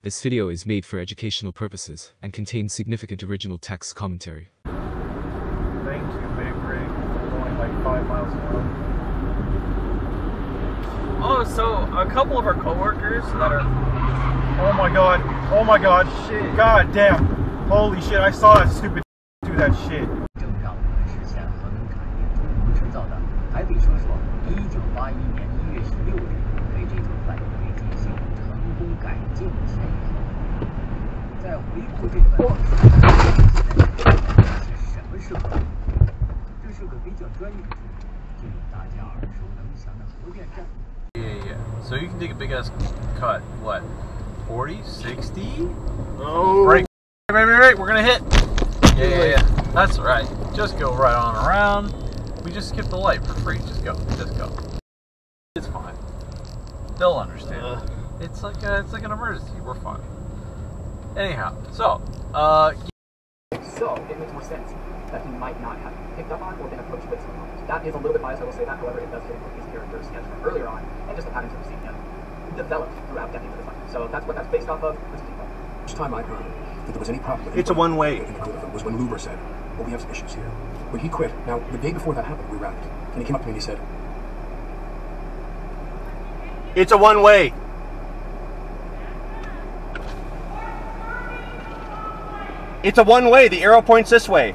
This video is made for educational purposes and contains significant original text commentary. Thank you, Big Rig, for going like 5 miles an hour. Oh, so a couple of our coworkers that are... Oh my god, shit, god damn, holy shit, I saw that stupid do that shit. 正让我们实现核能产业中途制造的，还得说说1981年1月16日对这座范围进行成功改进前以后，在回顾这段历史，是什么是核能？这是个比较专业的术语，就有大家耳熟能详的核电站。 Yeah. So you can take a big ass cut. What? 40, 60? Oh. Break. Right. We're gonna hit. Yeah. That's right. Just go right on around. We just skip the light for free. Just go. It's fine. They'll understand. It's like an emergency. We're fine. Anyhow, so So it makes more sense that he might not have picked up on or been approached with some knowledge. That is a little bit biased, I will say that. However, it does fit with his character sketch from earlier on, and just the patterns that we've seen him develop throughout decades of his life. So that's what that's based off of. Let's keep going. Each time I heard that there was any problem with It's a one-way. in the group of it was when Luber said, well, we have some issues here. When he quit, now, the day before that happened, we rallied. And he came up to me and he said, It's a one-way. It's a one-way. The arrow points this way.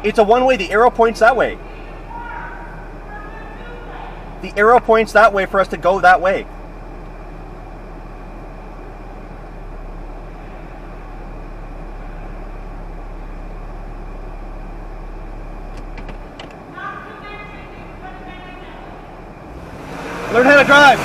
It's a one-way. The arrow points that way. The arrow points that way for us to go that way. Learn how to drive.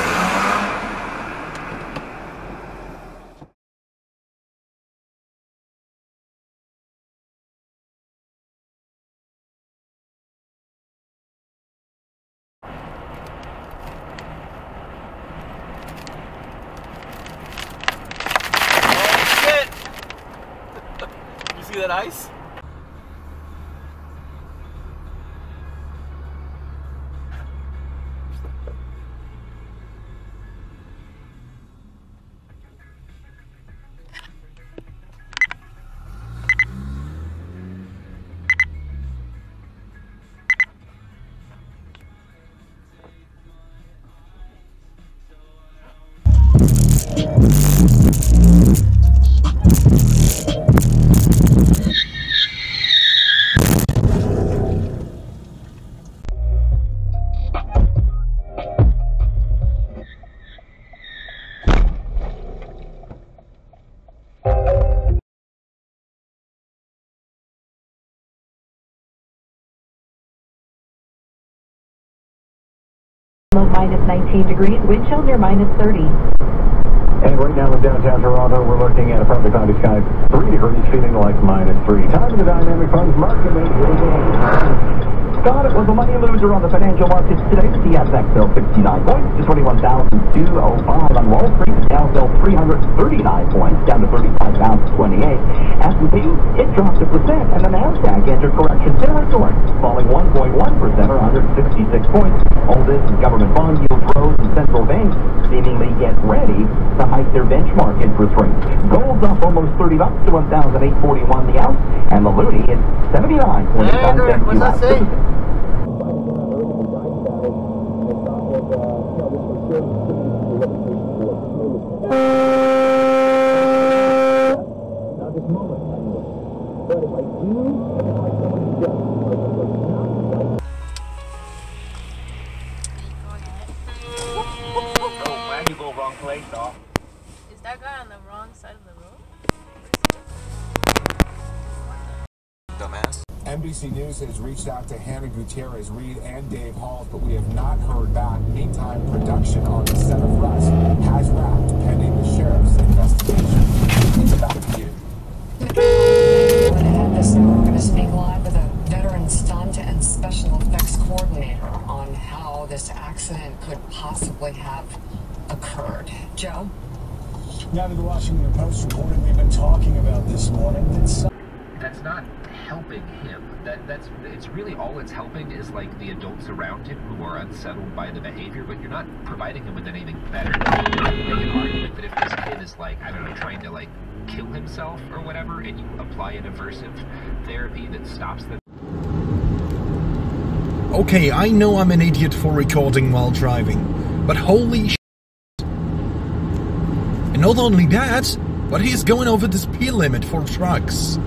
you see that ice? Low minus 19 degrees, wind chill near minus 30. And right now in downtown Toronto, we're looking at a partly cloudy sky, 3 degrees, feeling like minus 3. Time for the dynamic funds market. Scott, it was a money loser on the financial markets today. The TSX fell 69 points to 21,205 on Wall Street. Dow fell 339 points, down to 35,028. S&P, it dropped 1%, and the Nasdaq entered correction territory, falling 1.1% or 166 points. All this as government bond yields rose and central banks seemingly get ready to hike their benchmark interest rates. Gold's up almost $30 to 1,841 the ounce, and the loonie is 79.9 cents. What's that say? Wrong place, dog. Is that guy on the wrong side of the road? Dumbass. NBC News has reached out to Hannah Gutierrez, Reed, and Dave Halls, but we have not heard back. Meantime, production on the set of Rust has wrapped pending the sheriff's investigation. It's back to you. Ahead this hour, we're going to speak live with a veteran stunt and special effects coordinator on how this accident could possibly have occurred. Joe? Now to the Washington Post reported we've been talking about this morning. That's not helping him. It's really all it's helping is like the adults around him who are unsettled by the behavior, but you're not providing him with anything better. like, I don't know, trying to like kill himself or whatever, and you apply an aversive therapy that stops them. Okay, I know I'm an idiot for recording while driving, but holy shit. And not only that, but he's going over the speed limit for trucks.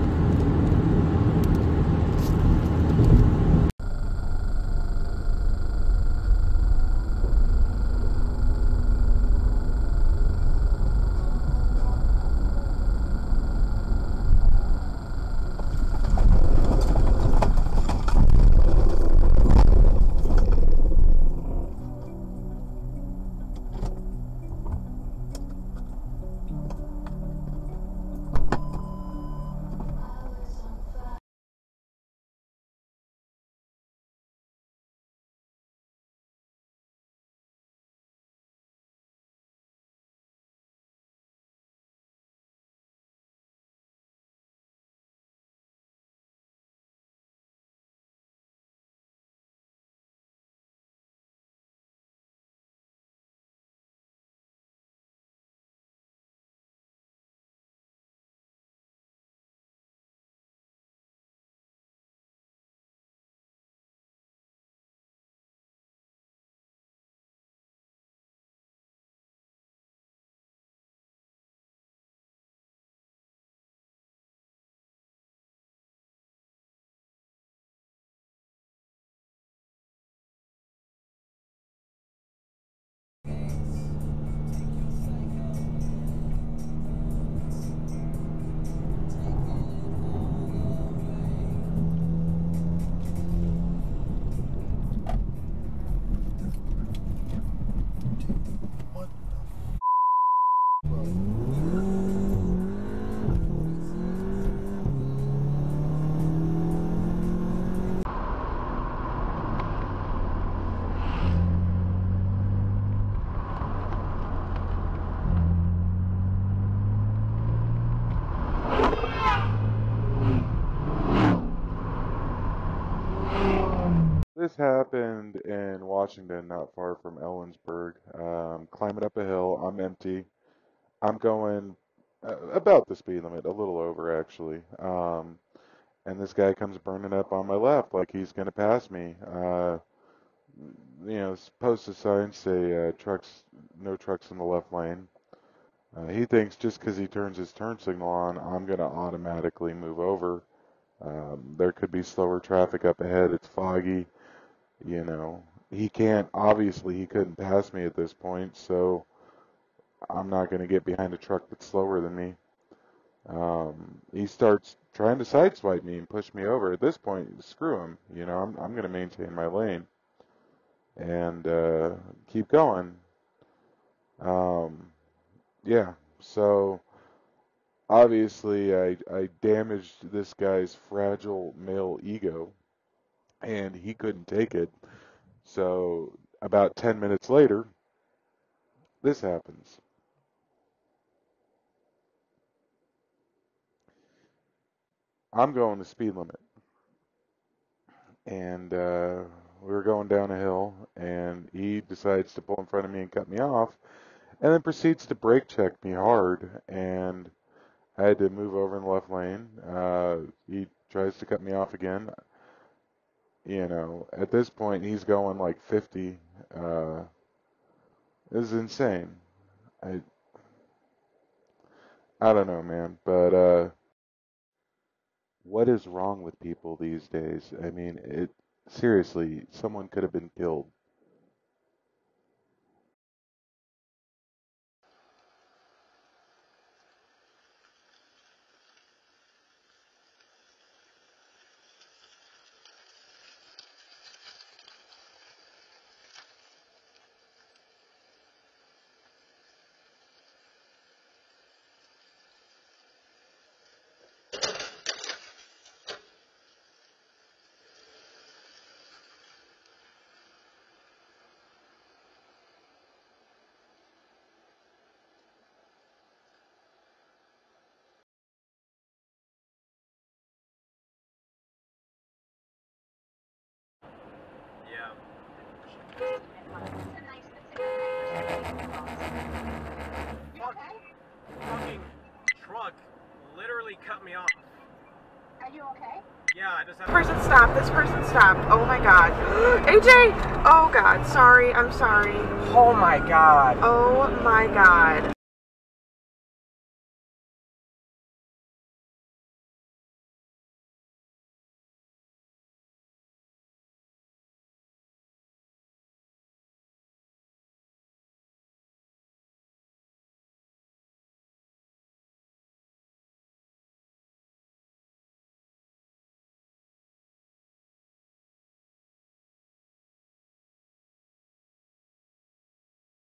This happened in Washington, not far from Ellensburg. Climbing up a hill, I'm empty. I'm going about the speed limit, a little over actually. And this guy comes burning up on my left like he's going to pass me. Posted signs say no trucks in the left lane. He thinks just because he turns his turn signal on, I'm going to automatically move over. There could be slower traffic up ahead. It's foggy. He couldn't pass me at this point, so I'm not going to get behind a truck that's slower than me. He starts trying to sideswipe me and push me over. At this point, screw him. I'm going to maintain my lane and keep going. Yeah, so obviously I damaged this guy's fragile male ego, and he couldn't take it. So about 10 minutes later, this happens. I'm going the speed limit, and we were going down a hill, and he decides to pull in front of me and cut me off, and then proceeds to brake check me hard, and I had to move over in the left lane. He tries to cut me off again. At this point, he's going like 50. This is insane. I don't know, man, but what is wrong with people these days? I mean, seriously, someone could have been killed. literally cut me off. Are you okay? Yeah, I just have. This person stopped. This person stopped. Oh my god. AJ! Oh god. Sorry. I'm sorry. Oh my god. Oh my god.